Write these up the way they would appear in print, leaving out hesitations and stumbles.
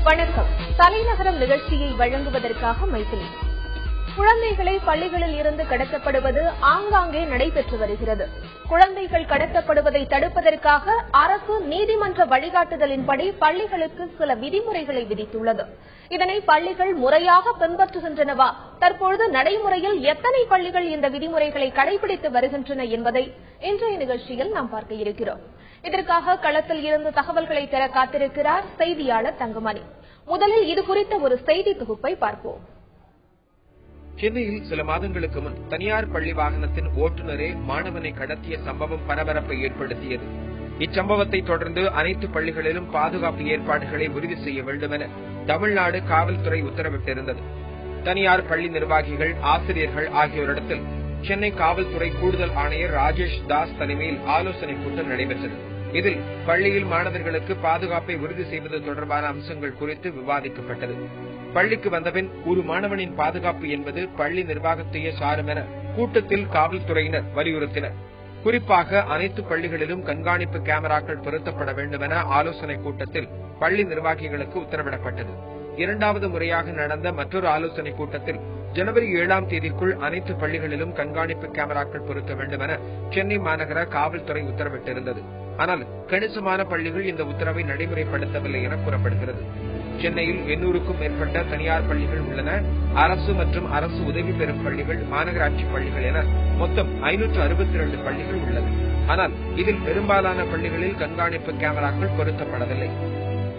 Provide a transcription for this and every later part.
வணக்கம். தலைநகரம் நிகழ்ச்சியை வழங்குவதற்காக மைத்திலி. குழந்தைகளை பள்ளிகளில் இருந்து கடத்தப்படுவது ஆங்காங்கே நடைபெற்று வருகிறது. குழந்தைகள் கடத்தப்படுவதை தடுப்பதற்காக அரசு நீதிமன்ற வழிகாட்டுதலின்படி பள்ளிகளுக்கு சில விதிமுறைகளை விதித்துள்ளது. இதனை பள்ளிகள் முறையாக பின்பற்றுகின்றனவா, தற்பொழுது நடைமுறையில் எத்தனை பள்ளிகள் இந்த விதிமுறைகளை கடைபிடித்து வருகின்றன என்பதை இன்றைய நிகழ்ச்சியில் நாம் பார்க்க இருக்கிறோம். இதற்காக களத்தில் இருந்து தகவல்களை தர காத்திருக்கிறார் செய்தியாளர் தங்கமணி. முதலில் இது குறித்த ஒரு செய்தி தொகுப்பை பார்ப்போம். சென்னையில் சில மாதங்களுக்கு முன் தனியார் பள்ளி வாகனத்தின் ஓட்டுநரே மாணவனை கடத்திய சம்பவம் பரபரப்பை ஏற்படுத்தியது. இச்சம்பவத்தை தொடர்ந்து அனைத்து பள்ளிகளிலும் பாதுகாப்பு ஏற்பாடுகளை உறுதி செய்ய வேண்டும் என தமிழ்நாடு காவல்துறை உத்தரவிட்டிருந்தது. தனியார் பள்ளி நிர்வாகிகள், ஆசிரியர்கள் ஆகியோரிடத்தில் சென்னை காவல்துறை கூடுதல் ஆணையர் ராஜேஷ் தாஸ் தலைமையில் ஆலோசனை கூட்டம் நடைபெற்றது. இதில் பள்ளியில் மாணவர்களுக்கு பாதுகாப்பை உறுதி செய்வது தொடர்பான அம்சங்கள் குறித்து விவாதிக்கப்பட்டது. பள்ளிக்கு வந்தபின் ஒரு மாணவனின் பாதுகாப்பு என்பது பள்ளி நிர்வாகத்தையே சாரும் என கூட்டத்தில் காவல்துறையினர் வலியுறுத்தினர். குறிப்பாக அனைத்து பள்ளிகளிலும் கண்காணிப்பு கேமராக்கள் பொருத்தப்பட வேண்டும் என ஆலோசனை கூட்டத்தில் பள்ளி நிர்வாகிகளுக்கு உத்தரவிடப்பட்டது. இரண்டாவது முறையாக நடந்த மற்றொரு ஆலோசனை கூட்டத்தில் ஜனவரி 7ஆம் தேதிக்குள் அனைத்து பள்ளிகளிலும் கண்காணிப்பு கேமராக்கள் பொருத்த வேண்டும் என சென்னை மாநகர காவல்துறை உத்தரவிட்டிருந்தது. ஆனால் கணிசமான பள்ளிகள் இந்த உத்தரவை நடைமுறைப்படுத்தவில்லை என கூறப்படுகிறது. சென்னையில் 800க்கும் மேற்பட்ட தனியார் பள்ளிகள் உள்ளன. அரசு மற்றும் அரசு உதவி பெறும் பள்ளிகள், மாநகராட்சி பள்ளிகள் என மொத்தம் 562 பள்ளிகள் உள்ளது. ஆனால் இதில் பெரும்பாலான பள்ளிகளில் கண்காணிப்பு கேமராக்கள் பொருத்தப்படவில்லை.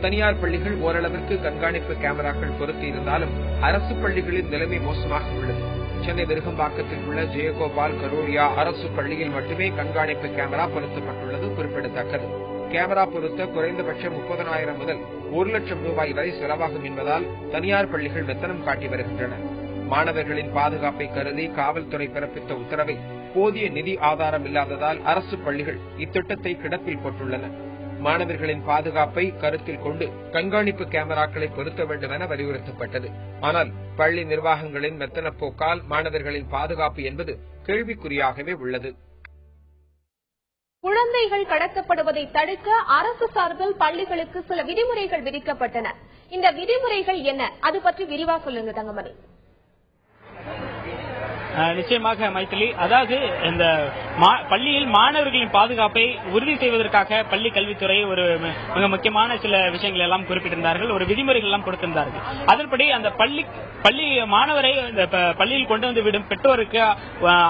தனியார் பள்ளிகள் ஓரளவிற்கு கண்காணிப்பு கேமராக்கள் பொருத்தி இருந்தாலும் அரசு பள்ளிகளின் நிலைமை மோசமாக உள்ளது. சென்னை விருகம்பாக்கத்தில் உள்ள ஜெயகோபால் கரோடியா அரசு பள்ளியில் மட்டுமே கண்காணிப்பு கேமரா பொருத்தப்பட்டுள்ளது குறிப்பிடத்தக்கது. கேமரா பொருத்த குறைந்தபட்சம் 30,000 முதல் 1 லட்சம் ரூபாய் வரை செலவாகும் என்பதால் தனியார் பள்ளிகள் வெத்தனம் காட்டி வருகின்றன. மாணவர்களின் பாதுகாப்பை கருதி காவல்துறை பிறப்பித்த உத்தரவை போதிய நிதி ஆதாரம் இல்லாததால் அரசு பள்ளிகள் இத்திட்டத்தை கிடப்பில் போட்டுள்ளன. மாணவர்களின் பாதுகாப்பை கருத்தில் கொண்டு கண்காணிப்பு கேமராக்களை பொருத்த வேண்டும் என வலியுறுத்தப்பட்டது. ஆனால் பள்ளி நிர்வாகங்களின் மெத்தன போக்கால் மாணவர்களின் பாதுகாப்பு என்பது கேள்விக்குறியாகவே உள்ளது. குழந்தைகள் கடத்தப்படுவதை தடுக்க அரசு சார்பில் பள்ளிகளுக்கு சில விதிமுறைகள் விதிக்கப்பட்டன. இந்த விதிமுறைகள் என்ன, அது பற்றி விரிவா சொல்லுங்க தங்கமணி. நிச்சயமாக மைத்திலி, அதாவது இந்த பள்ளியில் மாணவர்களின் பாதுகாப்பை உறுதி செய்வதற்காக பள்ளி கல்வித்துறை ஒரு மிக முக்கியமான சில விஷயங்கள் எல்லாம் குறிப்பிட்டிருந்தார்கள், ஒரு விதிமுறைகள் எல்லாம் கொடுத்திருந்தார்கள். அதன்படி அந்த பள்ளி மாணவரை பள்ளியில் கொண்டு வந்து விடும் பெற்றோருக்கு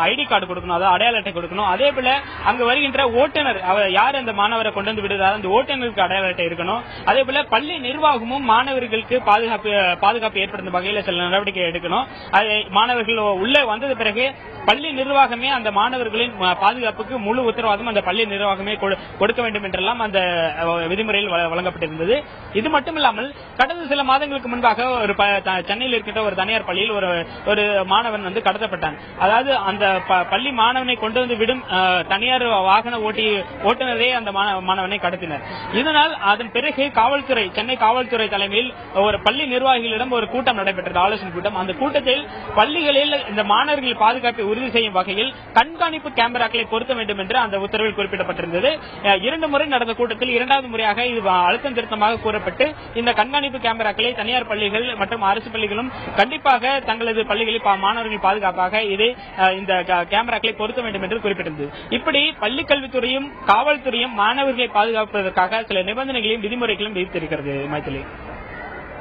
ஐடி கார்டு கொடுக்கணும், அதாவது அடையாள அட்டை கொடுக்கணும். அதே போல அங்கு வருகின்ற ஓட்டுநர், யார் அந்த மாணவரை கொண்டு வந்து விடுறாரு அந்த ஓட்டுநருக்கு அடையாள அட்டை இருக்கணும். அதே போல பள்ளி நிர்வாகமும் மாணவர்களுக்கு பாதுகாப்பு ஏற்படுத்தும் வகையில் சில நடவடிக்கை எடுக்கணும். மாணவர்கள் உள்ளே வந்தது பிறகு பள்ளி நிர்வாகமே அந்த மாணவர்களின் பாதுகாப்புக்கு முழு உத்தரவாதம் அந்த பள்ளி நிர்வாகமே கொடுக்க வேண்டும் என்றெல்லாம் அந்த விதிமுறையில் வழங்கப்பட்டிருந்தது. இது மட்டுமில்லாமல் கடந்த சில மாதங்களுக்கு முன்பாக ஒரு சென்னையில் இருக்கின்ற ஒரு தனியார் பள்ளியில் ஒரு மாணவன் வந்து கடத்தப்பட்டான். அதாவது அந்த பள்ளி மாணவனை கொண்டு வந்து விடும் தனியார் வாகன ஓட்டுநரே அந்த மாணவனை கடத்தினர். இதனால் அதன் பிறகு காவல்துறை, சென்னை காவல்துறை தலைமையில் ஒரு பள்ளி நிர்வாகிகளிடம் ஒரு கூட்டம் நடைபெற்றது, ஆலோசனை கூட்டம். அந்த கூட்டத்தில் பள்ளிகளில் இந்த மாணவர்கள் பாதுகாப்பை உறுதி செய்யும் வகையில் கண்காணிப்பு கேமராக்களை பொருத்த வேண்டும் என்று அந்த உத்தரவில் குறிப்பிடப்பட்டிருந்தது. 2 முறை நடந்த கூட்டத்தில் 2வது முறையாக இது அழுத்தம் திருத்தமாக கூறப்பட்டு இந்த கண்காணிப்பு கேமராக்களை தனியார் பள்ளிகள் மற்றும் அரசு பள்ளிகளும் கண்டிப்பாக தங்களது பள்ளிகளில் மாணவர்கள் பாதுகாப்பாக இந்த கேமராக்களை பொருத்த வேண்டும் என்று குறிப்பிட்டிருந்தது. இப்படி பள்ளிக் கல்வித்துறையும் காவல்துறையும் மாணவர்களை பாதுகாப்பதற்காக சில நிபந்தனைகளையும் விதிமுறைகளையும் விதித்திருக்கிறது. மைத்திலி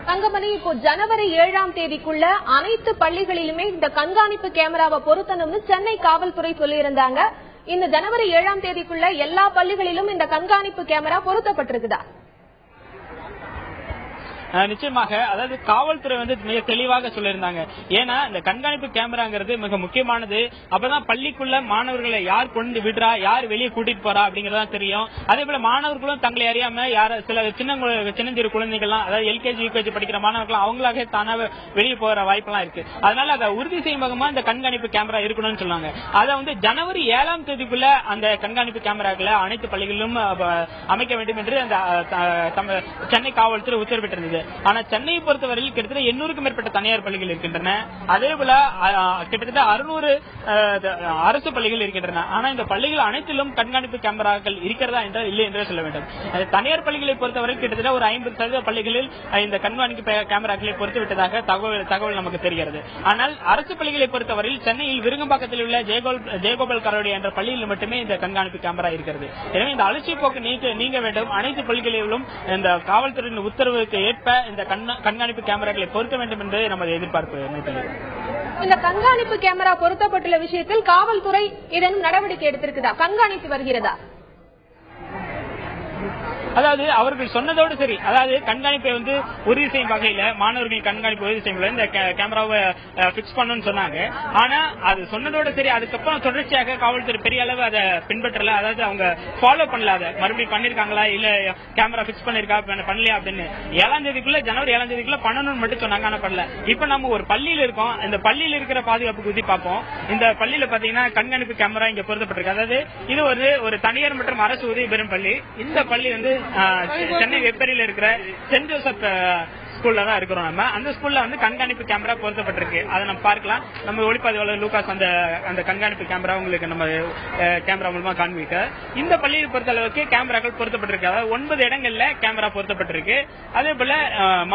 தங்கமணி, இப்போ ஜனவரி 7ஆம் தேதிக்குள்ள அனைத்து பள்ளிகளிலுமே இந்த கண்காணிப்பு கேமராவை பொருத்தணும்னு சென்னை காவல்துறை சொல்லியிருந்தாங்க. இந்த ஜனவரி 7ஆம் தேதிக்குள்ள எல்லா பள்ளிகளிலும் இந்த கண்காணிப்பு கேமரா பொருத்தப்பட்டிருக்குதா? நிச்சயமாக, அதாவது காவல்துறை வந்து மிக தெளிவாக சொல்லியிருந்தாங்க. ஏன்னா இந்த கண்காணிப்பு கேமராங்கிறது மிக முக்கியமானது. அப்பதான் பள்ளிக்குள்ள மாணவர்களை யார் கொண்டு விடுறா, யார் வெளியே கூட்டிட்டு போறா அப்படிங்கறதா தெரியும். அதே போல மாணவர்களும் தங்களை அறியாம சில சின்னஞ்சிறு குழந்தைகள்லாம், அதாவது எல்கேஜி யூகேஜி படிக்கிற மாணவர்கள் அவங்களாக தானாக வெளியே போற வாய்ப்பெல்லாம் இருக்கு. அதனால அதை உறுதி செய்யும் விதமா இந்த கண்காணிப்பு கேமரா இருக்கணும்னு சொன்னாங்க. அதை வந்து ஜனவரி 7ஆம் தேதிக்குள்ள அந்த கண்காணிப்பு கேமராக்களை அனைத்து பள்ளிகளிலும் அமைக்க வேண்டும் என்று அந்த சென்னை காவல்துறை உத்தரவிட்டிருந்தது. இருந்தது. ஆனா சென்னையை பொறுத்தவரையில் கிட்டத்தட்ட 800க்கும் மேற்பட்ட தனியார் பள்ளிகள் இருக்கின்றன. அதே போல கிட்டத்தட்ட 600 அரசு பள்ளிகள் இருக்கின்றன. ஆனா இந்த பள்ளிகள் அனைத்திலும் கண்காணிப்பு கேமராக்கள் இருக்கிறதா என்றால் இல்லை என்றே சொல்ல வேண்டும். தனியார் பள்ளிகளை பொறுத்தவரை கிட்டத்தட்ட ஒரு 50% பள்ளிகளில் இந்த கண்காணிப்பு கேமராக்களை பொறுத்து விட்டதாக தகவல் நமக்கு தெரிகிறது. ஆனால் அரசு பள்ளிகளை பொறுத்தவரையில் சென்னையில் விருகம்பாக்கத்தில் உள்ள ஜெயகோபால் கரோடி என்ற பள்ளியில் மட்டுமே இந்த கண்காணிப்பு கேமரா இருக்கிறது. எனவே இந்த அலட்சிய போக்கு நீங்க வேண்டும். அனைத்து பள்ளிகளிலும் இந்த காவல்துறையின் உத்தரவுக்கு ஏற்ப இந்த கண்காணிப்பு கேமராக்களை பொருத்த வேண்டும் என்று நமது எதிர்பார்ப்பு. இந்த கண்காணிப்பு கேமரா பொருத்தப்பட்டுள்ள விஷயத்தில் காவல்துறை ஏதேனும் நடவடிக்கை எடுத்திருக்குதா, கண்காணித்து வருகிறதா? அதாவது அவர்கள் சொன்னதோடு சரி, அதாவது கண்காணிப்பை உறுதி செய்யும் வகையில மாணவர்கள் கண்காணிப்பு உறுதி செய்யும் இந்த கேமராவை பிக்ஸ் பண்ணணும்னு சொன்னாங்க. ஆனா அது சொன்னதோடு சரி, அதுக்கப்புறம் தொடர்ச்சியாக காவல்துறை பெரிய அளவு அதை பின்பற்றல. அதாவது அவங்க ஃபாலோ பண்ணல. அதை மறுபடியும் பண்ணிருக்காங்களா இல்ல கேமரா பிக்ஸ் பண்ணிருக்கா பண்ணலையா அப்படின்னு ஜனவரி 7ஆம் தேதிக்குள்ள பண்ணணும்னு மட்டும் சொன்னாங்க. ஆனா பண்ணல. இப்ப நம்ம ஒரு பள்ளியில இருக்கோம். இந்த பள்ளியில இருக்கிற பாதுகாப்பு உறுதி பார்ப்போம். இந்த பள்ளியில பாத்தீங்கன்னா கண்காணிப்பு கேமரா இங்க பொருத்தப்பட்டிருக்கு. அதாவது இது ஒரு தனியார் மற்றும் அரசு உதவி பெறும் பள்ளி. இந்த பள்ளி சென்னை வெப்பேரியில் இருக்கிற சென்ட் ஜோசப் ஸ்கூல்ல தான் இருக்கிறோம். நம்ம அந்த ஸ்கூல்ல கண்காணிப்பு கேமரா பொருத்தப்பட்டிருக்கு. அதை நம்ம பார்க்கலாம். நம்ம ஒளிப்பதிவாளர் லூகாஸ் அந்த கண்காணிப்பு கேமரா உங்களுக்கு நம்ம கேமரா மூலமா காண்பிக்க. இந்த பள்ளியை பொறுத்த அளவுக்கு கேமராக்கள் பொருத்தப்பட்டிருக்கு. அதாவது 9 இடங்கள்ல கேமரா பொருத்தப்பட்டிருக்கு. அதே போல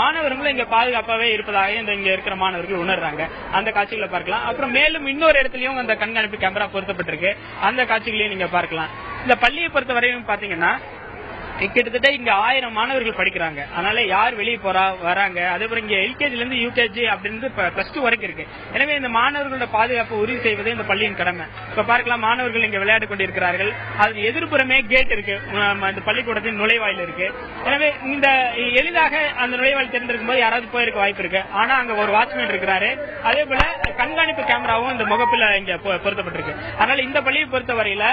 மாணவர்களும் இங்க பாதுகாப்பாவே இருப்பதாக இங்க இருக்கிற மாணவர்கள் உணர்றாங்க. அந்த காட்சிகளை பார்க்கலாம். அப்புறம் மேலும் இன்னொரு இடத்துலயும் அந்த கண்காணிப்பு கேமரா பொருத்தப்பட்டிருக்கு. அந்த காட்சிகளையும் நீங்க பார்க்கலாம். இந்த பள்ளியை பொறுத்த வரையும் பாத்தீங்கன்னா கிட்டத்தட்ட இங்க 1000 மாணவர்கள் படிக்கிறாங்க. அதனால யார் வெளியே வராங்க. அதே போல இங்க எல்கேஜில இருந்து யூகேஜி அப்படின்னு +2 வரைக்கும் இருக்கு. எனவே இந்த மாணவர்களோட பாதுகாப்பு உறுதி செய்வது இந்த பள்ளியின் கடமை. இப்ப பார்க்கலாம், மாணவர்கள் இங்க விளையாடி கொண்டிருக்கிறார்கள். அது எதிர்ப்புறமே கேட் இருக்கு. இந்த பள்ளிக்கூடத்தின் நுழைவாயில் இருக்கு. எனவே இந்த எளிதாக அந்த நுழைவாயில் தெரிந்திருக்கும் போது யாராவது போயிருக்க வாய்ப்பு இருக்கு. ஆனா அங்க ஒரு வாட்ச்மேன் இருக்கிறாரு. அதே போல கண்காணிப்பு கேமராவும் இந்த முகப்பில் இங்க பொருத்தப்பட்டிருக்கு. அதனால இந்த பள்ளியை பொறுத்தவரையில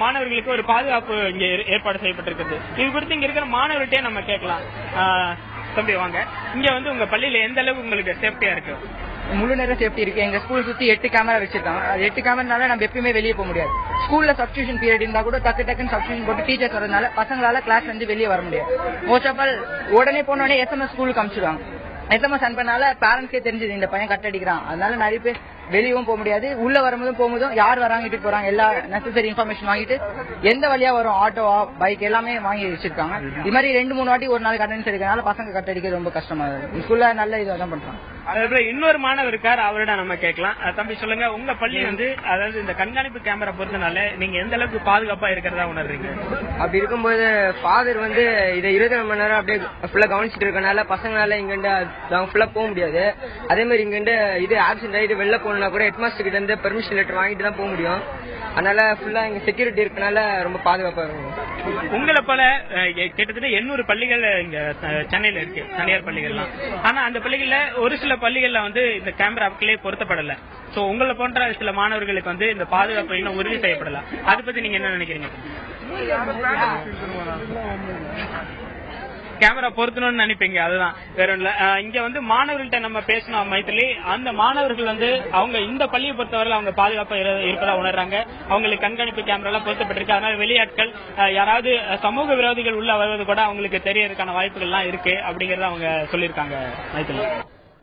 மாணவர்களுக்கு ஒரு பாதுகாப்பு இங்க ஏற்பாடு செய்யப்பட்டிருக்கிறது. இது குறித்து இங்க இருக்கிற மாணவர்கிட்டே நம்ம கேட்கலாம். தம்பி வாங்க, இங்க உங்க பள்ளியில எந்த அளவுக்கு உங்களுக்கு சேஃப்டியா இருக்கு? முழு நேரம் சேஃப்டி இருக்கு. எங்க ஸ்கூல் சுத்தி 8 கேமரா வச்சிருக்காங்க. அது 8 கேமரானால நம்ம எப்பயுமே வெளியே போக முடியாது. ஸ்கூல்ல சப்ஸ்டியூஷன் பீரியட் இருந்தா கூட டக்குன்னு சப்ஸ்டியூஷன் போட்டு டீச்சர்ஸ் வரதுனால பசங்களால கிளாஸ் வெளியே வர முடியாது. மோஸ்ட் ஆஃப் ஆல் உடனே போனோடனே SMS ஸ்கூலுக்கு அனுப்பிச்சிடுவாங்க. SMS அனுப்பினால பேரண்ட்ஸ்க்கே தெரிஞ்சது இந்த பையன் கட் அடிக்கிறான். அதனால நிறைய பேர் வெளியவும் போக முடியாது. உள்ள போகும்போதும் யார் வராங்கிட்டு போறாங்க எல்லா நெசசரி இன்ஃபர்மேஷன் வாங்கிட்டு எந்த வழியா வரும் ஆட்டோவா பைக் எல்லாமே வாங்கி வச்சிருக்காங்க. இது மாதிரி 2-3 வாட்டி ஒரு நாள் அட்டெண்டன்ஸ் எடுக்கிறதுனால பசங்க கட் அடிக்கிறது ரொம்ப கஷ்டமா இருக்கு. ஸ்கூல்ல நல்ல இதான் பண்றாங்க. அதே இன்னொரு மாணவர் இருக்கார், அவரிடம் நம்ம கேட்கலாம். தம்பி சொல்லுங்க, உங்க பள்ளி அதாவது இந்த கண்காணிப்பு கேமரா பொறுத்தனால நீங்க எந்த அளவுக்கு பாதுகாப்பா இருக்கிறதா உணர்றீங்க? அப்படி இருக்கும்போது ஃபாதர் இதை 24 மணி நேரம் அப்படியே ஃபுல்லா கவனிச்சுட்டு இருக்கனால பசங்களால இங்கிருந்து ஃபுல்லா போக முடியாது. அதே மாதிரி இங்கிருந்து இது ஆப்சென்ட் ஆகிட்டு வெளில போகணும்னா கூட ஹெட்மாஸ்டர் கிட்ட இருந்து பெர்மிஷன் லெட்டர் வாங்கிட்டு தான் போக முடியும். அதனால ஃபுல்லா இங்க செக்யூரிட்டி இருக்கனால ரொம்ப பாதுகாப்பா இருக்கும். உங்களை போல கிட்டத்தட்ட 800 பள்ளிகள் இங்க சென்னையில இருக்கு, தனியார் பள்ளிகள்லாம். ஆனா அந்த பள்ளிகள்ல ஒரு சில பள்ளிகள்ல இந்த கேமராக்களே பொருத்தப்படல. சோ உங்களை போன்ற சில மாணவர்களுக்கு இந்த பாதுகாப்பு இன்னும் உறுதி செய்யப்படல. அதை பத்தி நீங்க என்ன நினைக்கிறீங்க? கேமரா பொருத்தணும்னு நினைப்பீங்க, அதுதான் வேற இல்ல. இங்க மாணவர்கள்ட்ட நம்ம பேசணும் மைத்திலி. அந்த மாணவர்கள் அவங்க இந்த பள்ளியை பொறுத்தவரை அவங்க பாதுகாப்பா இருப்பதா உணர்றாங்க. அவங்களுக்கு கண்காணிப்பு கேமரா எல்லாம் பொருத்தப்பட்டிருக்கு. அதனால வெளியாட்கள் யாராவது சமூக விரோதிகள் உள்ள வருவது கூட அவங்களுக்கு தெரியறதுக்கான வாய்ப்புகள் எல்லாம் இருக்கு அப்படிங்கறத அவங்க சொல்லியிருக்காங்க. மைத்திலி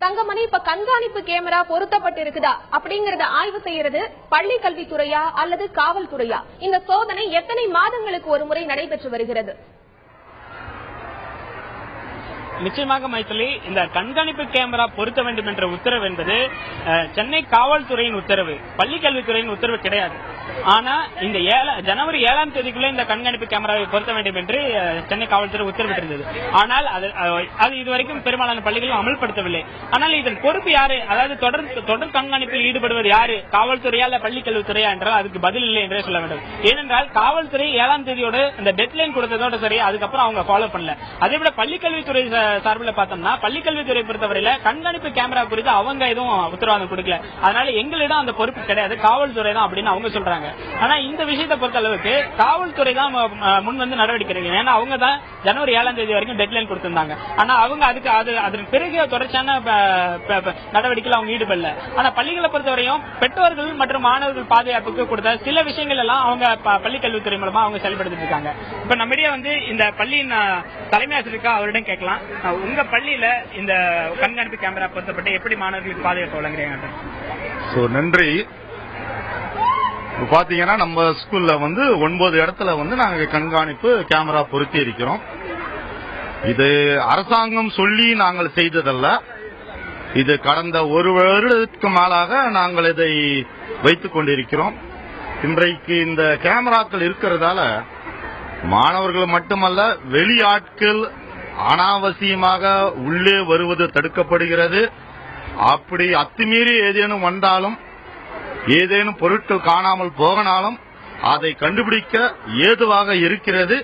தங்கமணி, இப்ப கண்காணிப்பு கேமரா பொருத்தப்பட்டு இருக்குதா அப்படிங்கறத ஆய்வு செய்யறது பள்ளி கல்வித்துறையா அல்லது காவல்துறையா? இந்த சோதனை எத்தனை மாதங்களுக்கு ஒரு முறை நடைபெற்று வருகிறது? நிச்சயமாக மைத்திலி, இந்த கண்காணிப்பு கேமரா பொருத்த வேண்டும் என்ற உத்தரவு என்பது சென்னை காவல்துறையின் உத்தரவு, பள்ளிக்கல்வித்துறையின் உத்தரவு கிடையாது. ஆனா இந்த ஜனவரி 7ஆம் தேதிக்குள்ள இந்த கண்காணிப்பு கேமராவை பொருத்த வேண்டும் என்று சென்னை காவல்துறை உத்தரவிட்டிருந்தது. ஆனால் அது இதுவரைக்கும் பெரும்பாலான பள்ளிகளும் அமல்படுத்தவில்லை. ஆனால் இதன் பொறுப்பு யாரு? அதாவது தொடர் கண்காணிப்பில் ஈடுபடுவது யாரு? காவல்துறையா இல்ல பள்ளிக்கல்வித்துறையா என்றால் அதுக்கு பதில் இல்லை என்றே சொல்ல வேண்டும். ஏனென்றால் காவல்துறை 7ஆம் தேதியோடு இந்த டெட்லைன் கொடுத்ததோட சரி, அதுக்கப்புறம் அவங்க ஃபாலோ பண்ணல. அதே போல பள்ளிக்கல்வித்துறை சார்பில் பார்த்தோம்னா பள்ளிக்கல்வித்துறை பொறுத்தவரையில கண்காணிப்பு கேமரா குறித்து அவங்க எதுவும் உத்தரவாதம் கொடுக்கல. அதனால எங்களிடம் அந்த பொறுப்பு கிடையாது, காவல்துறை தான் அப்படின்னு அவங்க சொல்றாங்க. ஆனா இந்த விஷயத்தை பொறுத்த அளவுக்கு காவல்துறை தான் முன் நடவடிக்கை எடுக்கணும். ஏன்னா அவங்க தான் ஜனவரி 7ஆம் தேதி வரைக்கும் டெட்லைன் கொடுத்திருந்தாங்க. ஆனா அவங்க அதற்கு பிறகு தொடர்ச்சியான நடவடிக்கைகள் அவங்க ஈடுபடல. ஆனா பள்ளிகளை பொறுத்தவரையும் பெற்றோர்கள் மற்றும் மாணவர்கள் பாதுகாப்புக்கு கொடுத்த சில விஷயங்கள் எல்லாம் அவங்க பள்ளிக்கல்வித்துறை மூலமா அவங்க செயல்படுத்திட்டு இருக்காங்க. இப்ப நம்மிடையே இந்த பள்ளியின் தலைமை ஆசிரியருக்கு அவரிடம் கேட்கலாம். உங்க பள்ளியில இந்த கண்காணிப்பு கேமரா பொருத்தப்பட்டு எப்படி மாணவர்களுக்கு பாதுகாப்பு வழங்குறீங்க? நன்றி. பாத்தீங்கன்னா நம்ம ஸ்கூல்ல 9 இடத்துல நாங்க கண்காணிப்பு கேமரா பொருத்தி இருக்கிறோம். இது அரசாங்கம் சொல்லி நாங்கள் செய்ததல்ல. இது கடந்த 1 வருடத்துக்கு மேலாக நாங்கள் இதை வைத்துக் கொண்டிருக்கிறோம். இன்றைக்கு இந்த கேமராக்கள் இருக்கிறதால மாணவர்கள் மட்டுமல்ல, வெளியாட்கள் அனாவசியமாக உள்ளே வருவது தடுக்கப்படுகிறது. அப்படி அத்துமீறி ஏதேனும் வந்தாலும், ஏதேனும் பொருட்கள் காணாமல் போகனாலும் அதை கண்டுபிடிக்க ஏதுவாக இருக்கிறது.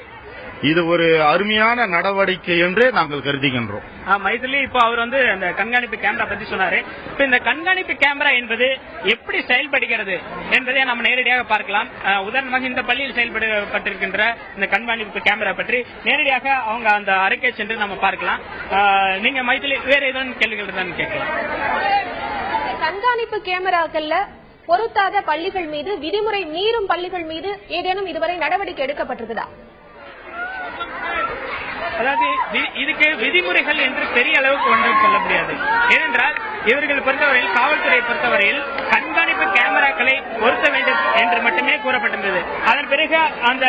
இது ஒரு அருமையான நடவடிக்கை என்றே நாங்கள் கருதுகின்றோம். மைதிலி, இப்போ அவர் அந்த கண்காணிப்பு கேமரா பத்தி சொன்னாரு. இப்ப இந்த கண்காணிப்பு கேமரா என்பது எப்படி செயல்படுகிறது என்பதை நம்ம நேரடியாக பார்க்கலாம். உதாரணமாக இந்த பள்ளியில் செயல்படுத்தப்பட்டிருக்கின்ற இந்த கண்காணிப்பு கேமரா பற்றி நேரடியாக அவங்க அந்த அறைக்கை சென்று நம்ம பார்க்கலாம். நீங்க மைதிலி வேற ஏதோ கேள்விகள் தான் கேட்கலாம். கண்காணிப்பு கேமராக்கள்ல பொருத்தாத பள்ளிகள் மீது, விதிமுறை மீறும் பள்ளிகள் மீது ஏதேனும் இதுவரை நடவடிக்கை எடுக்கப்பட்டிருக்குதா? அதாவது இதுக்கு விதிமுறைகள் என்று பெரிய அளவுக்கு ஒன்றும் சொல்ல முடியாது. ஏனென்றால் இவர்கள் பொறுத்தவரையில், காவல்துறையை பொறுத்தவரையில் கண்காணிப்பு கேமராக்களை பொருத்த வேண்டும் என்று மட்டுமே கூறப்பட்டிருந்தது. அதன் பிறகு அந்த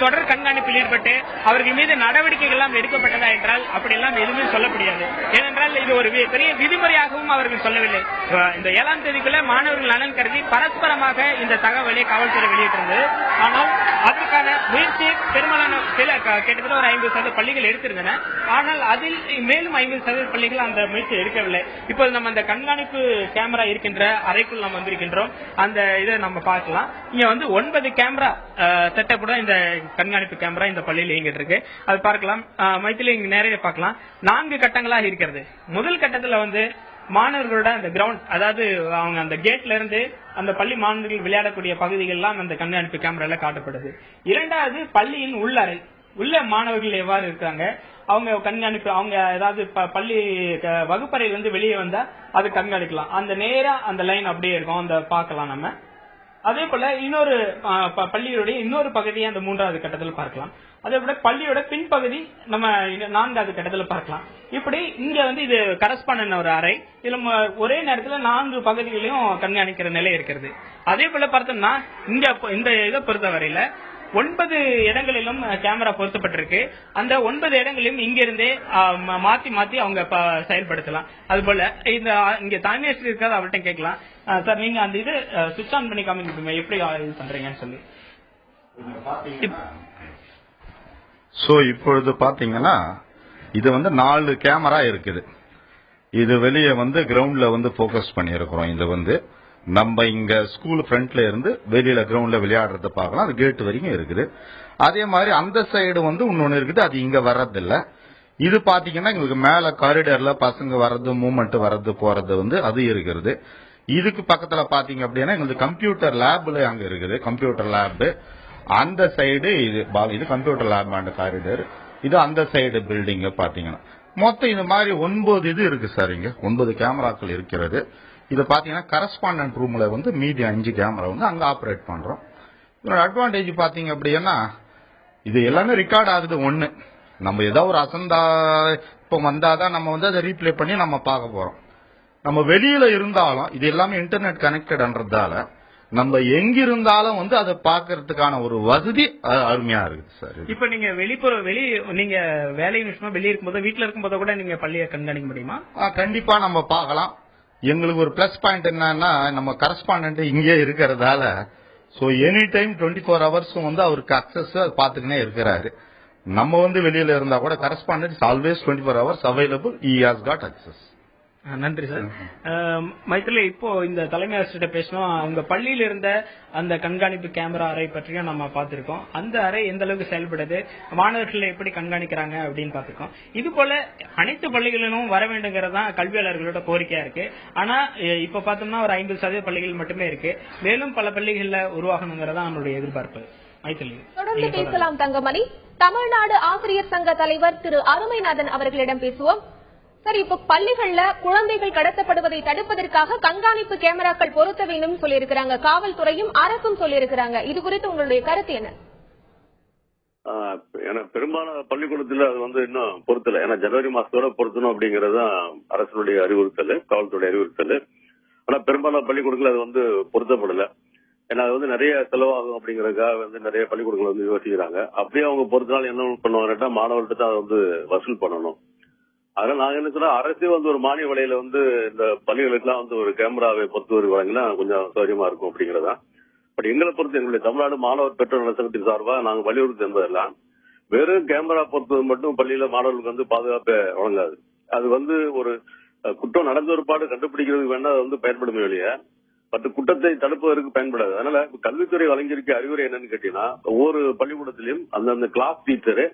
தொடர் கண்காணிப்பில் ஈடுபட்டு அவர்கள் மீது நடவடிக்கைகள் எல்லாம் எடுக்கப்பட்டதா என்றால் அப்படியெல்லாம் எதுவுமே சொல்ல முடியாது. ஏனென்றால் இது ஒரு பெரிய விதிமுறையாகவும் அவர்கள் சொல்லவில்லை. இந்த 7ஆம் தேதிக்குள்ள மாணவர்கள் நலன் கருதி பரஸ்பரமாக இந்த தகவலை காவல்துறை வெளியிட்டிருந்தது. ஆனால் அதற்கான முயற்சி பெரும்பாலான கிட்டத்தட்ட ஒரு 50% பள்ளிகள் எடுத்திருந்தன. ஆனால் அதில் மேலும் 50% பள்ளிகள் அந்த முயற்சி எடுக்கவில்லை. இப்போது நம்ம அந்த கண்காணிப்பு கேமரா இருக்கின்ற அறைக்குள் நம்ம வந்திருக்கின்றோம். அந்த இதை நம்ம பார்க்கலாம். இங்க 9 கேமரா செட்டப்புடன் இந்த கண்காணிப்பு கேமரா இந்த பள்ளியில் இயங்கிட்டு இருக்கு. அது பார்க்கலாம். மைத்திலி இங்க நேரடியாக பார்க்கலாம். 4 கட்டங்களாக இருக்கிறது. முதல் கட்டத்தில் மாணவர்களோட அந்த கிரவுண்ட், அதாவது அவங்க அந்த கேட்ல இருந்து அந்த பள்ளி மாணவர்கள் விளையாடக்கூடிய பகுதிகள் எல்லாம் அந்த கண்காணிப்பு கேமரால காட்டப்படுது. இரண்டாவது பள்ளியின் உள்ளறை, உள்ள மாணவர்கள் எவ்வாறு இருக்காங்க, அவங்க கண்காணிப்பு, அவங்க ஏதாவது பள்ளி வகுப்பறையிலிருந்து வெளியே வந்தா அது கண்காணிக்கலாம். அந்த நேரா அந்த லைன் அப்படியே இருக்கும், அந்த பார்க்கலாம் நம்ம. அதே போல இன்னொரு பள்ளியுடைய இன்னொரு பகுதியை அந்த 3வது கட்டத்தில் பார்க்கலாம். அதே போல பள்ளியோட பின்பகுதி நம்ம 4வது கட்டத்தில் பார்க்கலாம். இப்படி இங்க இது கரஸ்பாண்டன்ட் ஒரு அறை, இதுல ஒரே நேரத்தில் 4 பகுதிகளையும் கண்காணிக்கிற நிலை இருக்கிறது. அதே போல பார்த்தோம்னா இங்க இந்த இதை பொறுத்தவரையில 9 இடங்களிலும் கேமரா பொருத்தப்பட்டிருக்கு. அந்த 9 இடங்களிலும் இங்கிருந்தே மாத்தி மாத்தி அவங்க செயல்படுத்தலாம். அதுபோல இங்க தலைமை ஆசிரியர் இருக்காது, அவர்கிட்ட கேட்கலாம். சார், நீங்க அந்த இது சுவிட்ச் ஆன் பண்ணி காமிங்க, எப்படி இது பண்றீங்கன்னு சொல்லி. இப்பொழுது பாத்தீங்கன்னா இது 4 கேமரா இருக்குது. இது வெளியே கிரவுண்ட்ல போக்கஸ் பண்ணி இருக்கிறோம். இது நம்ம இங்க ஸ்கூல் ஃப்ரண்ட்ல இருந்து வெளியில கிரவுண்ட்ல விளையாடுறத பார்க்கலாம். அது கேட் வரைக்கும் இருக்குது. அதே மாதிரி அந்த சைடு இன்னொன்னு இருக்குது, அது இங்க வர்றதில்ல. இது பாத்தீங்கன்னா எங்களுக்கு மேல காரிடர்ல பசங்க வர்றது, மூவ்மெண்ட் வர்றது போறது அது இருக்கிறது. இதுக்கு பக்கத்துல பாத்தீங்க அப்படின்னா எங்களுக்கு கம்ப்யூட்டர் லேப்ல அங்க இருக்குது. கம்ப்யூட்டர் லேப் அந்த சைடு, இது கம்ப்யூட்டர் லேப் அண்ட் காரிடர். இது அந்த சைடு பில்டிங் பாத்தீங்கன்னா மொத்தம் இது மாதிரி 9 இது இருக்கு சார். இங்க 9 கேமராக்கள் இருக்கிறது. இது பாத்தீங்கன்னா கரஸ்பாண்டன்ட் ரூம்ல மீதி 5 கேமரா அங்க ஆபரேட் பண்றோம். இதோட அட்வான்டேஜ் பாத்தீங்க அப்படின்னா இது எல்லாமே ரெக்கார்ட் ஆகுது. ஒண்ணு, நம்ம ஏதாவது ஒரு அசந்தா இப்ப வந்தாதான் நம்ம அதை ரீப்ளே பண்ணி நம்ம பார்க்க போறோம். நம்ம வெளியில இருந்தாலும் இது எல்லாமே இன்டர்நெட் கனெக்டட்ன்றதால நம்ம எங்க இருந்தாலும் அதை பாக்குறதுக்கான ஒரு வசதி அருமையா இருக்கு சார். இப்ப நீங்க நீங்க வேலை விஷயமா வெளியே இருக்கும்போது, வீட்டுல இருக்கும்போது கூட நீங்க பள்ளியை கண்காணிக்க முடியுமா? கண்டிப்பா நம்ம பார்க்கலாம். எங்களுக்கு ஒரு பிளஸ் பாயிண்ட் என்னன்னா, நம்ம கரஸ்பாண்டன்ட் இங்கே இருக்கிறதால எனி டைம் 24 ஹவர்ஸும் அவருக்கு அக்சஸ் பாத்துக்கினே இருக்கிறாரு. நம்ம வெளியில இருந்தா கூட correspondent always 24 hours available. He has got access. நன்றி சார். மைத்திலி, இப்போ இந்த தலைமை ஆசிரியர் பேசணும். அவங்க பள்ளியில இருந்த அந்த கண்காணிப்பு கேமரா அறை பற்றியும் நம்ம பார்த்திருக்கோம். அந்த அறை எந்த அளவுக்கு செயல்படுது, மாணவர்களை எப்படி கண்காணிக்கிறாங்க அப்படின்னு பார்த்திருக்கோம். இது போல அனைத்து பள்ளிகளிலும் வர வேண்டுங்கிறதான் கல்வியாளர்களோட கோரிக்கையா இருக்கு. ஆனா இப்ப பார்த்தோம்னா ஒரு 50% பள்ளிகள் மட்டுமே இருக்கு. மேலும் பல பள்ளிகள்ல உருவாகணுங்கிறதா நம்மளுடைய எதிர்பார்ப்பு. மைத்திலி, தொடர்ந்து பேசலாம் தங்கமணி. தமிழ்நாடு ஆசிரியர் சங்க தலைவர் திரு அருமைநாதன் அவர்களிடம் பேசுவோம். சார், இப்ப பள்ளிகள்ல குழந்தைகள் கடத்தப்படுவதை தடுப்பதற்காக கண்காணிப்பு கேமராக்கள் பொருத்த வேண்டும் சொல்லியிருக்கிறாங்க. காவல்துறையும் அரசும் சொல்லியிருக்கிறாங்க. இது குறித்து உங்களுடைய கருத்து என்ன? ஏன்னா பெரும்பாலான பள்ளிக்கூடத்துல அது வந்து இன்னும் பொறுத்தல. ஏன்னா ஜனவரி மாசத்தோட பொருத்தணும் அப்படிங்கறதுதான் அரசுடைய அறிவுறுத்தல், காவல்துறை அறிவுறுத்தல். ஆனா பெரும்பாலான பள்ளிக்கூடங்கள் அது வந்து பொருத்தப்படல. ஏன்னா அது வந்து நிறைய செலவாகும் அப்படிங்கறதுக்காக வந்து நிறைய பள்ளிக்கூடங்கள் வந்து யோசிக்கிறாங்க. அப்படியே அவங்க பொறுத்தனால என்ன பண்ணுவாங்கன்னா மாணவர்கிட்ட தான் வந்து வசூல் பண்ணணும். அதனால நாங்க என்ன சொன்னா அரசே வந்து ஒரு மானிய விலையில வந்து இந்த பள்ளிகளுக்கு எல்லாம் வந்து ஒரு கேமராவை பொறுத்தவரை வழங்கினா கொஞ்சம் சௌகரியமா இருக்கும் அப்படிங்கறதா. பட் எங்களை பொறுத்து எங்களுடைய தமிழ்நாடு மாணவர் பெற்றோர் நலச்சங்கத்தின் சார்பா நாங்க வலியுறுத்தி என்பதெல்லாம் வெறும் கேமரா பொறுத்தது மட்டும் பள்ளியில மாணவர்களுக்கு வந்து பாதுகாப்பை வழங்காது. அது வந்து ஒரு குற்றம் நடந்த ஒரு பாடு கண்டுபிடிக்கிறதுக்கு வேணா அது வந்து பயன்படுமே வெளியே, பட் குற்றத்தை தடுப்பதற்கு பயன்படாது. அதனால கல்வித்துறை வழங்கியிருக்க அறிவுரை என்னன்னு கேட்டீங்கன்னா ஒவ்வொரு பள்ளிக்கூடத்திலையும் அந்தந்த கிளாஸ் டீச்சரு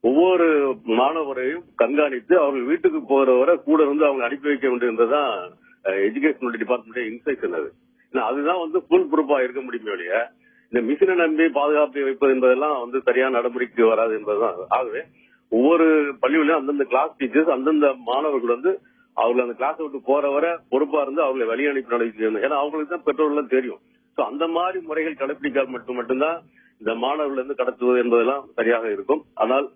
ஒவ்வொரு மாணவரையும் கண்காணித்து அவர்கள் வீட்டுக்கு போறவரை கூட இருந்து அவங்க அனுப்பி வைக்க வேண்டியதுதான் எஜுகேஷன் டிபார்ட்மெண்ட் இன்ஸ்ட்ரக்ஷன். அது அதுதான் வந்து ஃபுல் ப்ரூஃபா இருக்க முடியுமே இல்லையா. இந்த மிஷினை நம்பி பாதுகாப்பு வைப்பது என்பதெல்லாம் வந்து சரியான நடைமுறைக்கு வராது என்பதுதான். ஆகவே ஒவ்வொரு பள்ளியிலும் அந்தந்த கிளாஸ் டீச்சர்ஸ் அந்தந்த மாணவர்கள் வந்து அவர்கள் அந்த கிளாஸ் விட்டு போறவரை பொறுப்பா இருந்து அவர்களை வழி அனுப்பி நடக்கணும். ஏன்னா அவங்களுக்கு தான் பெற்றோர்கள் தெரியும். சோ அந்த மாதிரி முறைகள் கடைபிடிக்காத மட்டும்தான் இந்த மாணவர்கள் இருந்து கடத்துவது என்பதெல்லாம் சரியாக இருக்கும். ஆனால்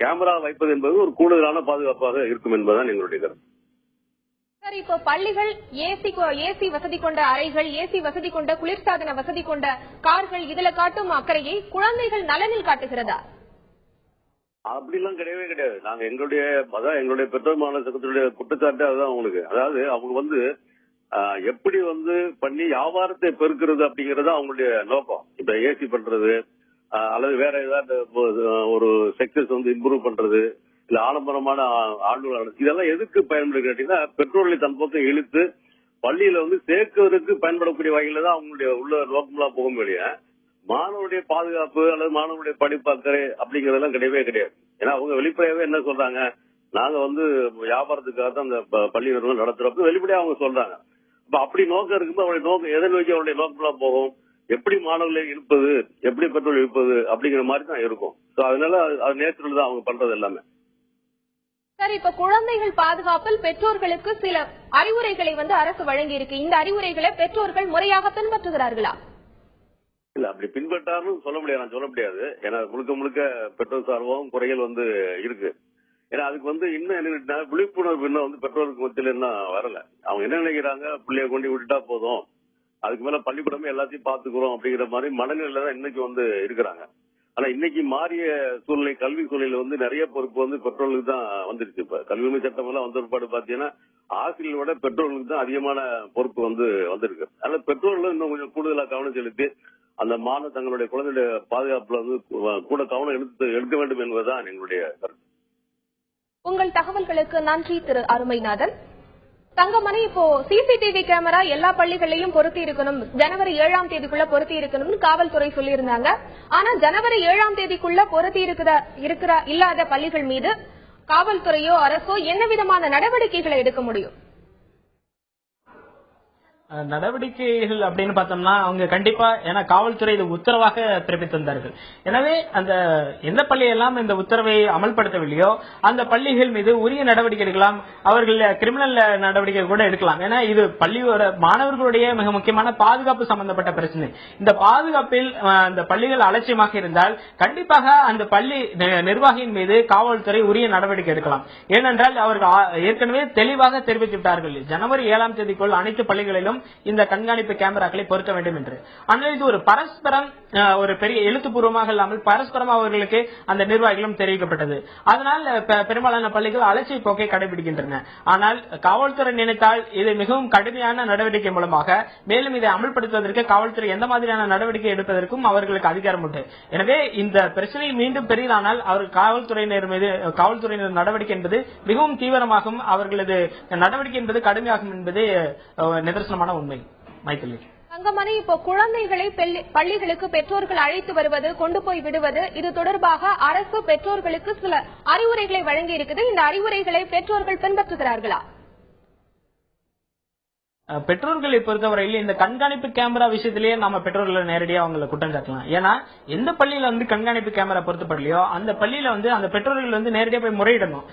கேமரா வைப்பது என்பது ஒரு கூடுதலான பாதுகாப்பாக இருக்கும் என்பதுதான் எங்களுடைய கருத்து. சார், இப்போ பள்ளிகள் ஏசி வசதி கொண்ட அறைகள், ஏசி வசதி கொண்ட குளிர்சாதன வசதி கொண்ட கார்கள், இதுல காட்டும் அக்கறையை குழந்தைகள் நலனில் காட்டுகிறதா? அப்படிலாம் கிடையவே கிடையாது. நாங்க எங்களுடைய பெற்றோர் மாணவர் சங்கத்தினுடைய குற்றச்சாட்டு அதுதான் அவங்களுக்கு. அதாவது அவங்க வந்து எப்படி வந்து பண்ணி வியாபாரத்தை பெருக்கிறது அப்படிங்கறது அவங்களுடைய நோக்கம். இப்ப ஏசி பண்றது அல்லது வேற ஏதாவது ஒரு செக்டர்ஸ் வந்து இம்ப்ரூவ் பண்றது, இல்ல ஆடம்பரமான ஆண்டுகள், இதெல்லாம் எதுக்கு பயன்படுது கேட்டீங்கன்னா பெற்றோர்களை தன் பக்கம் இழுத்து பள்ளியில வந்து சேர்க்கிறதுக்கு பயன்படக்கூடிய வகையில தான் அவங்களுடைய உள்ள நோக்கம்லாம் போகும் வெளியே. மாணவனுடைய பாதுகாப்பு அல்லது மாணவனுடைய படிப்பு அக்கறை அப்படிங்கறதெல்லாம் கிடையவே கிடையாது. ஏன்னா அவங்க வெளிப்படையாவே என்ன சொல்றாங்க, நாங்க வந்து வியாபாரத்துக்காக தான் அந்த பள்ளி நிறுவனம் நடத்துறப்ப வெளிப்படையா அவங்க சொல்றாங்க. அப்ப அப்படி நோக்கம் இருக்கும்போது அவருடைய நோக்கம் எதை நோக்கி அவருடைய நோக்கம்லாம் போகும், எப்படி மாணவர்களை இழுப்பது, எப்படி பெற்றோர் இழுப்பது அப்படிங்கிற மாதிரி தான் இருக்கும். அதனால அது நேச்சுரல் தான் அவங்க பண்றது எல்லாமே. சார், இப்ப குழந்தைகள் பாதுகாப்பில் பெற்றோர்களுக்கு சில அறிவுரைகளை வந்து அரசு வழங்கி இருக்கு. இந்த அறிவுரைகளை பெற்றோர்கள் முறையாக பின்பற்றுகிறார்களா? இல்ல அப்படி பின்பற்றாலும் சொல்ல முடியாது, நான் சொல்ல முடியாது. ஏன்னா முழுக்க முழுக்க பெற்றோர் சார்பும் குறைகள் வந்து இருக்கு. ஏன்னா அதுக்கு வந்து இன்னும் என்ன விழிப்புணர்வு இன்னும் வந்து பெற்றோருக்கு மத்தியில் என்ன வரல. அவங்க என்ன நினைக்கிறாங்க, பிள்ளைய கொண்டு விட்டுட்டா போதும், அதுக்கு மேல பள்ளிக்கூடமே எல்லாத்தையும் பாத்துக்கிறோம் அப்படிங்கிற மாதிரி மனநிலையில தான் இன்னைக்கு வந்து இருக்கிறாங்க. ஆனா இன்னைக்கு மாறிய சூழ்நிலை, கல்வி சூழ்நிலை வந்து நிறைய பொறுப்பு வந்து பெற்றோர்களுக்கு தான் வந்துருச்சு. இப்ப கல்வி உரிமை சட்டம் எல்லாம் வந்த ஒருபாடு பாத்தீங்கன்னா ஆசிரியரோட பெற்றோர்களுக்கு தான் அதிகமான பொறுப்பு வந்து வந்திருக்கு. அதனால பெற்றோர்களும் இன்னும் கொஞ்சம் கூடுதலா கவனம் செலுத்தி அந்த மாணவர் தங்களுடைய குழந்தையுடைய பாதுகாப்புல வந்து கூட கவனம் எடுக்க வேண்டும் என்பதுதான் எங்களுடைய கருத்து. உங்கள் தகவல்களுக்கு நன்றி திரு அருமைநாதன். தங்கமணி, இப்போ சிசிடிவி கேமரா எல்லா பள்ளிகளையும் பொருத்தி இருக்கணும், ஜனவரி 7ஆம் தேதிக்குள்ள பொருத்தி இருக்கணும்னு காவல்துறை சொல்லியிருந்தாங்க. ஆனா ஜனவரி 7ஆம் தேதிக்குள்ள பொருத்தி இல்லாத பள்ளிகள் மீது காவல்துறையோ அரசோ என்ன விதமான நடவடிக்கைகளை எடுக்க முடியும்? நடவடிக்கைகள் அப்படின்னு பார்த்தோம்னா அவங்க கண்டிப்பா, ஏன்னா காவல்துறை இது உத்தரவாக பிறப்பித்திருந்தார்கள். எனவே அந்த எந்த பள்ளியெல்லாம் இந்த உத்தரவை அமல்படுத்தவில்லையோ அந்த பள்ளிகள் மீது உரிய நடவடிக்கை எடுக்கலாம், அவர்கள் கிரிமினல் நடவடிக்கை கூட எடுக்கலாம். ஏன்னா இது பள்ளியோட மாணவர்களுடைய மிக முக்கியமான பாதுகாப்பு சம்பந்தப்பட்ட பிரச்சனை. இந்த பாதுகாப்பில் அந்த பள்ளிகள் அலட்சியமாக இருந்தால் கண்டிப்பாக அந்த பள்ளி நிர்வாகியின் மீது காவல்துறை உரிய நடவடிக்கை எடுக்கலாம். ஏனென்றால் அவர்கள் ஏற்கனவே தெளிவாக தெரிவித்துவிட்டார்கள், ஜனவரி 7ஆம் தேதிக்குள் அனைத்து பள்ளிகளிலும் இந்த கண்காணிப்பு கேமராக்களை பொருத்த வேண்டும் என்று. ஆனால் இது ஒரு பரஸ்பரம், ஒரு பெரிய எழுத்துப்பூர்வமாக இல்லாமல் பரஸ்பரம் அவர்களுக்கு அந்த நிர்வாகிகளும் தெரிவிக்கப்பட்டது. அதனால் பெரும்பாலான பள்ளிகள் அலட்சிய போக்கை கடைபிடிக்கின்றன. ஆனால் காவல்துறை நினைத்தால் இது மிகவும் கடுமையான நடவடிக்கை மூலமாக மேலும் இதை அமல்படுத்துவதற்கு காவல்துறை எந்த மாதிரியான நடவடிக்கை எடுப்பதற்கும் அவர்களுக்கு அதிகாரம் உண்டு. எனவே இந்த பிரச்சனை மீண்டும் பெரிதானால் அவர்கள் காவல்துறையினர் நடவடிக்கை என்பது மிகவும் தீவிரமாகும், அவர்களது நடவடிக்கை என்பது கடுமையாகும் என்பது நிதர்சனமான உண்மை. மைத்திலி தங்கமணி, இப்போ குழந்தைகளை பள்ளிகளுக்கு பெற்றோர்கள் அழைத்து வருவது, கொண்டு போய் விடுவது, இது தொடர்பாக அரசு பெற்றோர்களுக்கு சில அறிவுரைகளை வழங்கி இருக்குது. இந்த அறிவுரைகளை பெற்றோர்கள் பின்பற்றுகிறார்களா? பெற்றோர்களை பொறுத்தவரையில் இந்த கண்காணிப்பு கேமரா விஷயத்திலேயே நம்ம பெற்றோர்களை நேரடியா அவங்களை குற்றம் சாட்டலாம். ஏன்னா எந்த பள்ளியில கண்காணிப்பு கேமரா பொருத்தப்படலையோ அந்த பள்ளியில அந்த பெற்றோர்கள் நேரடியா போய் முறையிடணும்.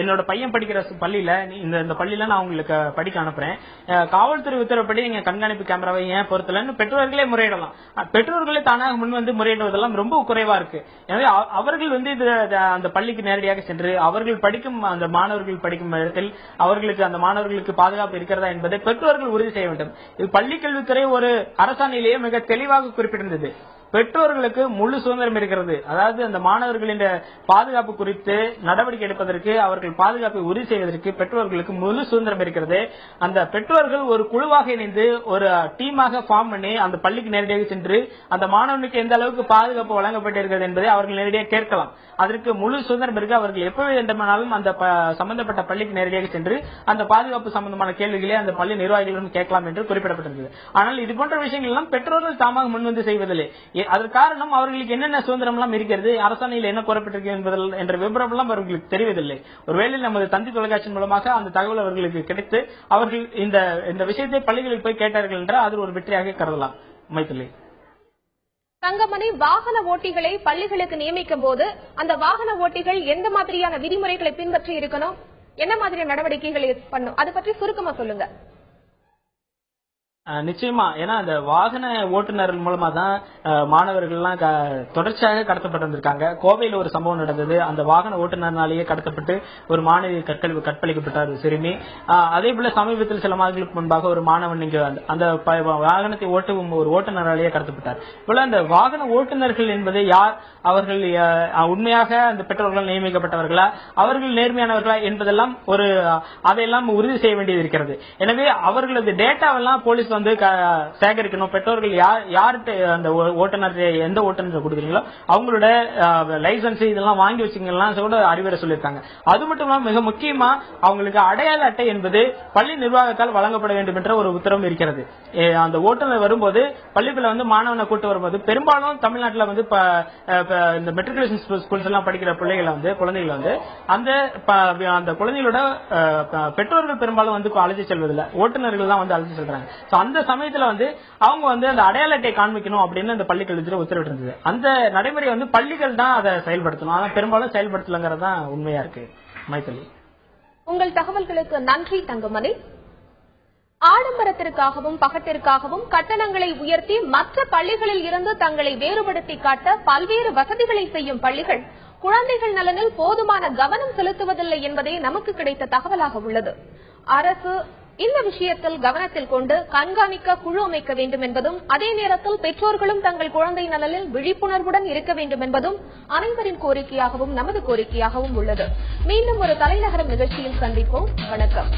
என்னோட பையன் படிக்கிற பள்ளியில இந்த பள்ளியில நான் உங்களுக்கு படிக்க அனுப்புறேன், காவல்துறை உத்தரவுப்படி நீங்க கண்காணிப்பு கேமராவை ஏன் பொருத்தலன்னு பெற்றோர்களே முறையிடலாம். பெற்றோர்களே தானாக முன் முறையிடுவதெல்லாம் ரொம்ப குறைவா இருக்கு. எனவே அவர்கள் அந்த பள்ளிக்கு நேரடியாக சென்று அவர்கள் படிக்கும் அந்த மாணவர்கள் படிக்கும் இடத்தில் அவர்களுக்கு அந்த மாணவர்களுக்கு பாதுகாப்பு இருக்கிறதா என்பதை பெற்றோர்கள் உறுதி செய்ய வேண்டும். இது பள்ளிக்கல்வித்துறை ஒரு அரசாணையிலேயே மிக தெளிவாக குறிப்பிட்டிருந்தது. பெற்றோர்களுக்கு முழு சுதந்திரம் இருக்கிறது. அதாவது அந்த மாணவர்களின் பாதுகாப்பு குறித்து நடவடிக்கை எடுப்பதற்கு அவர்கள் பாதுகாப்பை உறுதி செய்வதற்கு பெற்றோர்களுக்கு முழு சுதந்திரம் இருக்கிறது. அந்த பெற்றோர்கள் ஒரு குழுவாக இணைந்து ஒரு டீமாக ஃபார்ம் பண்ணி அந்த பள்ளிக்கு நேரடியாக சென்று அந்த மாணவனுக்கு எந்த அளவுக்கு பாதுகாப்பு வழங்கப்பட்டிருக்கிறது என்பதை அவர்கள் நேரடியாக கேட்கலாம். அதற்கு முழு சுதந்திரம் இருக்கு. அவர்கள் எப்பவே வேண்டுமானாலும் அந்த சம்பந்தப்பட்ட பள்ளிக்கு நேரடியாக சென்று அந்த பாதுகாப்பு சம்பந்தமான கேள்விகளை அந்த பள்ளி நிர்வாகிகளிடம் கேட்கலாம் என்று குறிப்பிடப்பட்டிருந்தது. ஆனால் இது போன்ற விஷயங்கள் எல்லாம் பெற்றோர்கள் தாமாக முன்வந்து செய்வதில்லை. அதற்கு காரணம் அவர்களுக்கு என்னென்ன சுதந்திரம் எல்லாம் இருக்கிறது, அரசாணையில் என்ன கூறப்பட்டிருக்கு என்ற விவரம் எல்லாம் அவர்களுக்கு தெரிவதில்லை. ஒருவேளை நமது தந்தி தொலைக்காட்சி மூலமாக அந்த தகவல் அவர்களுக்கு கிடைத்து அவர்கள் இந்த விஷயத்தை பள்ளிகளுக்கு போய் கேட்டார்கள் என்றால் அது ஒரு வெற்றியாக கருதலாம். மைத்திலி, தங்கமணி, வாகன ஓட்டிகளை பள்ளிகளுக்கு நியமிக்கும் போது அந்த வாகன ஓட்டிகள் எந்த மாதிரியான விதிமுறைகளை பின்பற்றி இருக்கணும், என்ன மாதிரியான நடவடிக்கைகளை பண்ணும், அது பற்றி சுருக்கமா சொல்லுங்க. நிச்சயமா, ஏன்னா அந்த வாகன ஓட்டுநர்கள் மூலமா தான் மாணவர்கள் எல்லாம் தொடர்ச்சியாக கடத்தப்பட்டிருக்காங்க. கோவையில் ஒரு சம்பவம் நடந்தது. அந்த வாகன ஓட்டுநர்னாலேயே கடத்தப்பட்டு ஒரு மாணவி கற்பழிக்கப்பட்டார் சிறுமி. அதே போல சமீபத்தில் சில மாதங்களுக்கு முன்பாக ஒரு மாணவன் இங்கு அந்த வாகனத்தை ஓட்டும் ஒரு ஓட்டுநராலேயே கடத்தப்பட்டார். போல அந்த வாகன ஓட்டுநர்கள் என்பது யார், அவர்கள் உண்மையாக அந்த பெற்றோர்களால் நியமிக்கப்பட்டவர்களா, அவர்கள் நேர்மையானவர்களா என்பதெல்லாம் அதையெல்லாம் உறுதி செய்ய வேண்டியது இருக்கிறது. எனவே அவர்களது டேட்டாவெல்லாம் போலீஸ் சேகரிக்கணும். பெற்றோர்கள் யார்கிட்ட அந்த ஓட்டுநர் எந்த ஓட்டுநர் கொடுக்குறீங்களோ அவங்களோட லைசன்ஸ் இதெல்லாம் வாங்கி வச்சுக்கலாம் கூட அறிவுரை சொல்லியிருக்காங்க. அது மட்டும் இல்லாம மிக முக்கியமா அவங்களுக்கு அடையாள அட்டை என்பது பள்ளி நிர்வாகத்தால் வழங்கப்பட வேண்டும் என்ற ஒரு உத்தரவு இருக்கிறது. அந்த ஓட்டுநர் வரும்போது பள்ளிக்குள்ள மாணவனை கூட்டு வரும்போது பெரும்பாலும் தமிழ்நாட்டில் இந்த மெட்ரிகுலேஷன் ஸ்கூல்ஸ் எல்லாம் படிக்கிற குழந்தைகள் அந்த குழந்தைகளோட பெற்றோர்கள் பெரும்பாலும் அழைச்சி செல்வதில்லை, ஓட்டுநர்கள் தான் அழைச்சி செல்றாங்க. அந்த சமயத்துல அவங்க அந்த அடையாள அட்டை காண்பிக்கணும் அப்படின்னு அந்த பள்ளிக்கல்வித்துறை உத்தரவிட்டு இருந்தது. அந்த நடைமுறை பள்ளிகள் தான் அதை செயல்படுத்தணும். ஆனா பெரும்பாலும் செயல்படுத்தலங்கிறது தான் உண்மையா இருக்கு. மைத்திலி, உங்கள் தகவல்களுக்கு நன்றி தங்கமணி. ஆடம்பரத்திற்காகவும் பகட்டிற்காகவும் கட்டணங்களை உயர்த்தி மற்ற பள்ளிகளில் இருந்து தங்களை வேறுபடுத்தி காட்ட பல்வேறு வசதிகளை செய்யும் பள்ளிகள் குழந்தைகள் நலனில் போதுமான கவனம் செலுத்துவதில்லை என்பதே நமக்கு கிடைத்த தகவலாக உள்ளது. அரசு இந்த விஷயத்தில் கவனத்தில் கொண்டு கண்காணிக்க குழு அமைக்க வேண்டும் என்பதும், அதே நேரத்தில் பெற்றோர்களும் தங்கள் குழந்தை நலனில் விழிப்புணர்வுடன் இருக்க வேண்டும் என்பதும் அனைவரின் கோரிக்கையாகவும் நமது கோரிக்கையாகவும் உள்ளது. மீண்டும் ஒரு தலைநகரம் நிகழ்ச்சியில் சந்திப்போம். வணக்கம்.